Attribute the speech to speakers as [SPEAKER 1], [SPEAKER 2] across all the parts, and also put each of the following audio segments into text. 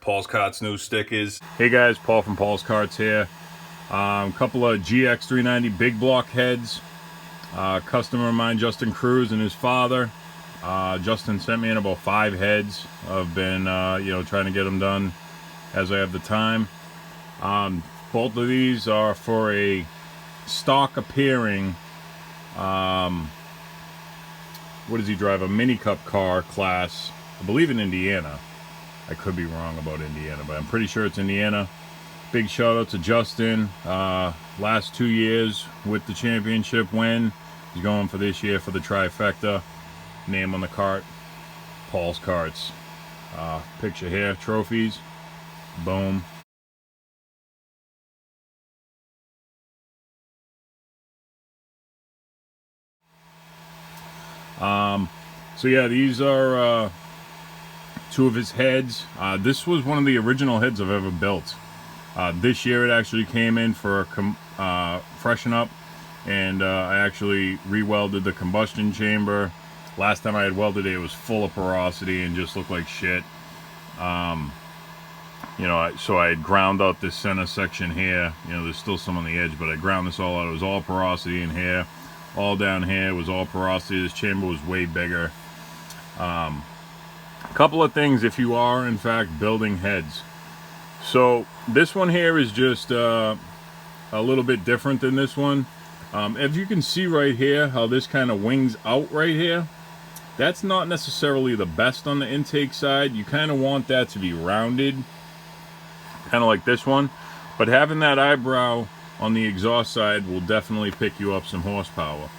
[SPEAKER 1] Paul's Karts new stickers. Hey guys, Paul from Paul's Karts here. Couple of Gx390 BIG BLOCK heads. Customer of mine, Justin Cruz, and his father. Justin sent me in about 5 heads. I've been, trying to get them done as I have the time. Both of these are for a stock appearing, what does he drive? A mini cup car class, I believe in Indiana. I could be wrong about Indiana, but I'm pretty sure it's Indiana. Big shout out to Justin. Last 2 years with the championship win. He's going for this year for the trifecta. Name on the cart, Paul's Karts. Picture here, trophies. Boom. So yeah, these are 2 of his heads. This was one of the original heads I've ever built. This year it actually came in for a freshen up, and I actually re-welded the combustion chamber. Last time I had welded it, it was full of porosity and just looked like shit. So I had ground out this center section here. There's still some on the edge, but I ground this all out. It was all porosity in here. All down here was all porosity. This chamber was way bigger. A couple of things if you are in fact building heads. So this one here is just a little bit different than this one. If you can see right here how this kind of wings out right here, that's not necessarily the best on the intake side. You kind of want that to be rounded, kind of like this one, but having that eyebrow on the exhaust side will definitely pick you up some horsepower.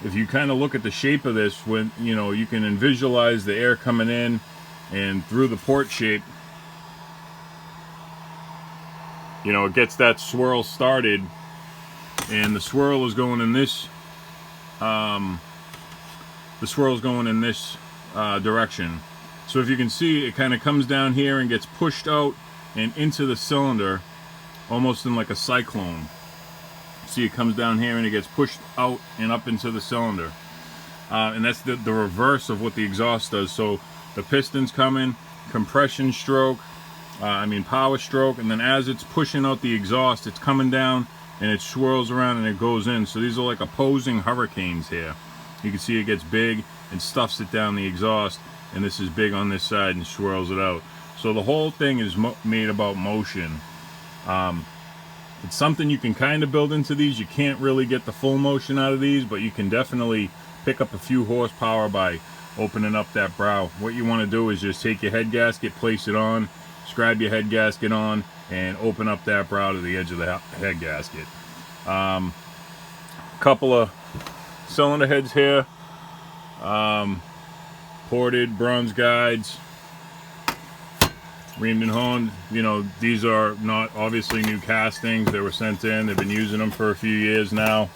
[SPEAKER 1] If you kind of look at the shape of this, when you can visualize the air coming in and through the port shape, it gets that swirl started, and the swirl is going in this direction. So if you can see, it kind of comes down here and gets pushed out and into the cylinder, almost in like a cyclone. See, it comes down here and it gets pushed out and up into the cylinder. And that's the reverse of what the exhaust does. So the piston's coming, compression stroke, power stroke, and then as it's pushing out the exhaust, it's coming down and it swirls around and it goes in. So these are like opposing hurricanes here. You can see it gets big and stuffs it down the exhaust, and this is big on this side and swirls it out. So the whole thing is made about motion. It's something you can kind of build into these. You can't really get the full motion out of these, but you can definitely pick up a few horsepower by opening up that brow. What you want to do is just take your head gasket, place it on, scribe your head gasket on, and open up that brow to the edge of the head gasket. Couple of cylinder heads here, ported bronze guides, reamed and honed. These are not obviously new castings. They were sent in. They've been using them for a few years now.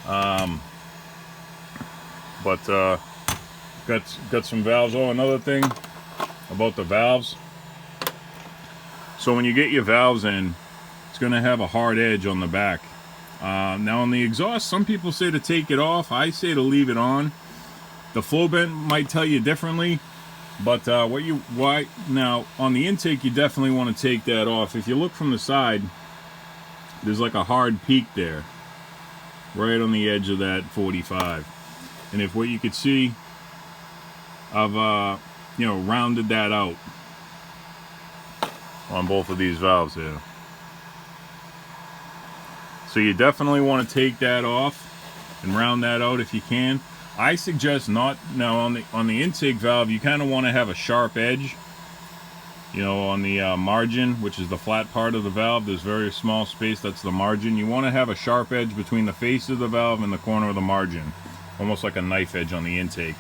[SPEAKER 1] Got some valves. Oh, another thing about the valves. So when you get your valves in, it's going to have a hard edge on the back. Now on the exhaust, some people say to take it off. I say to leave it on. The flow vent might tell you differently. But now on the intake, you definitely want to take that off. If you look from the side, there's like a hard peak there, right on the edge of that 45. And if what you could see, I've rounded that out on both of these valves here. So you definitely want to take that off and round that out if you can. I suggest not. Now on the intake valve, you kind of want to have a sharp edge, on the margin, which is the flat part of the valve. There's very small space, that's the margin. You want to have a sharp edge between the face of the valve and the corner of the margin, almost like a knife edge on the intake.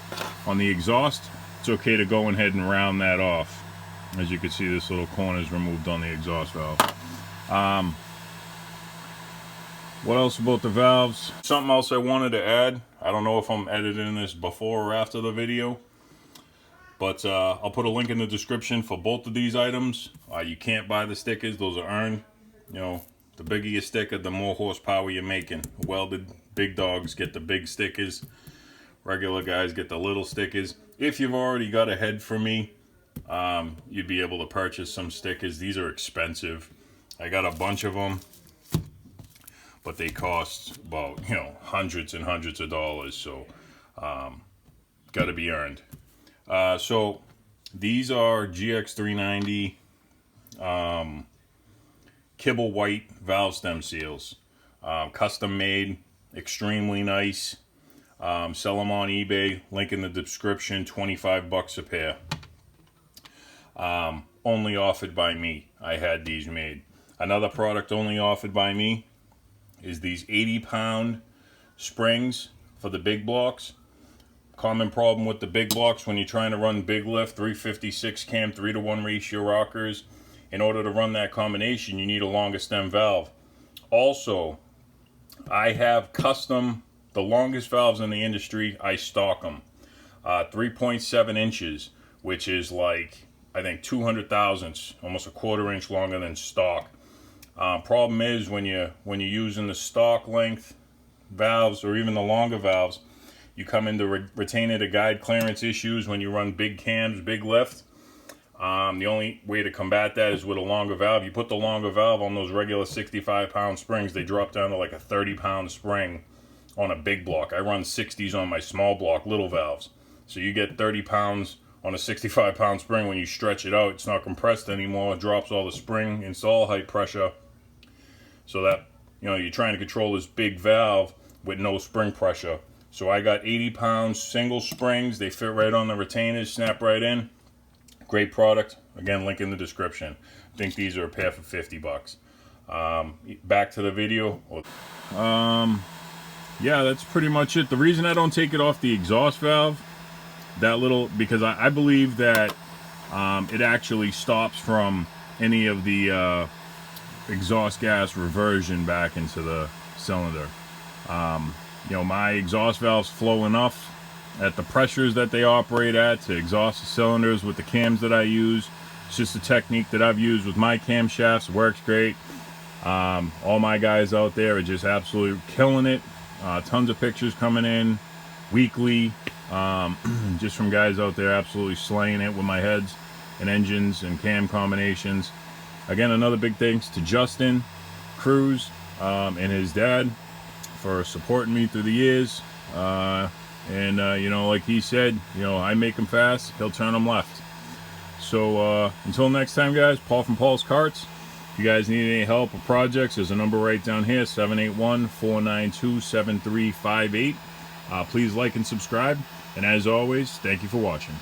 [SPEAKER 1] On the exhaust, it's okay to go ahead and round that off. As you can see, this little corner is removed on the exhaust valve. What else about the valves? Something else I wanted to add. I don't know if I'm editing this before or after the video, but I'll put a link in the description for both of these items. You can't buy the stickers. Those are earned. The bigger your sticker, the more horsepower you're making. Welded big dogs get the big stickers. Regular guys get the little stickers. If you've already got a head for me, you'd be able to purchase some stickers. These are expensive. I got a bunch of them, but they cost about, you know, hundreds and hundreds of dollars. So, got to be earned. So these are Gx390 kibble white valve stem seals, custom made, extremely nice. Sell them on eBay, link in the description. 25 bucks a pair. Only offered by me. I had these made. Another product only offered by me is these 80-pound springs for the big blocks. Common problem with the big blocks when you're trying to run big lift, 356 cam, 3-to-1 ratio rockers. In order to run that combination, you need a longer stem valve. Also, I have the longest valves in the industry. I stock them. 3.7 inches, which is like, I think 200 thousandths, almost a quarter inch longer than stock. Problem is when you're using the stock length valves or even the longer valves, you come into retainer to guide clearance issues when you run big cams, big lift. The only way to combat that is with a longer valve. You put the longer valve on those regular 65-pound springs, they drop down to like a 30-pound spring on a big block. I run 60s on my small block, little valves. So you get 30 pounds on a 65-pound spring. When you stretch it out, it's not compressed anymore. It drops all the spring install height pressure. So that, you know, you're trying to control this big valve with no spring pressure. So I got 80-pound single springs. They fit right on the retainers, snap right in. Great product. Again, link in the description. I think these are a pair for 50 bucks. Back to the video. Yeah, that's pretty much it. The reason I don't take it off the exhaust valve, because I believe that it actually stops from any of the exhaust gas reversion back into the cylinder. You know, my exhaust valves flow enough at the pressures that they operate at to exhaust the cylinders with the cams that I use. It's just a technique that I've used with my camshafts. It works great. All my guys out there are just absolutely killing it. Tons of pictures coming in weekly, just from guys out there absolutely slaying it with my heads and engines and cam combinations. Again, another big thanks to Justin Cruz and his dad for supporting me through the years. You know, like he said, you know, I make them fast, he'll turn them left. So until next time, guys, Paul from Paul's Karts. If you guys need any help or projects, there's a number right down here, 781-492-7358. Please like and subscribe. And as always, thank you for watching.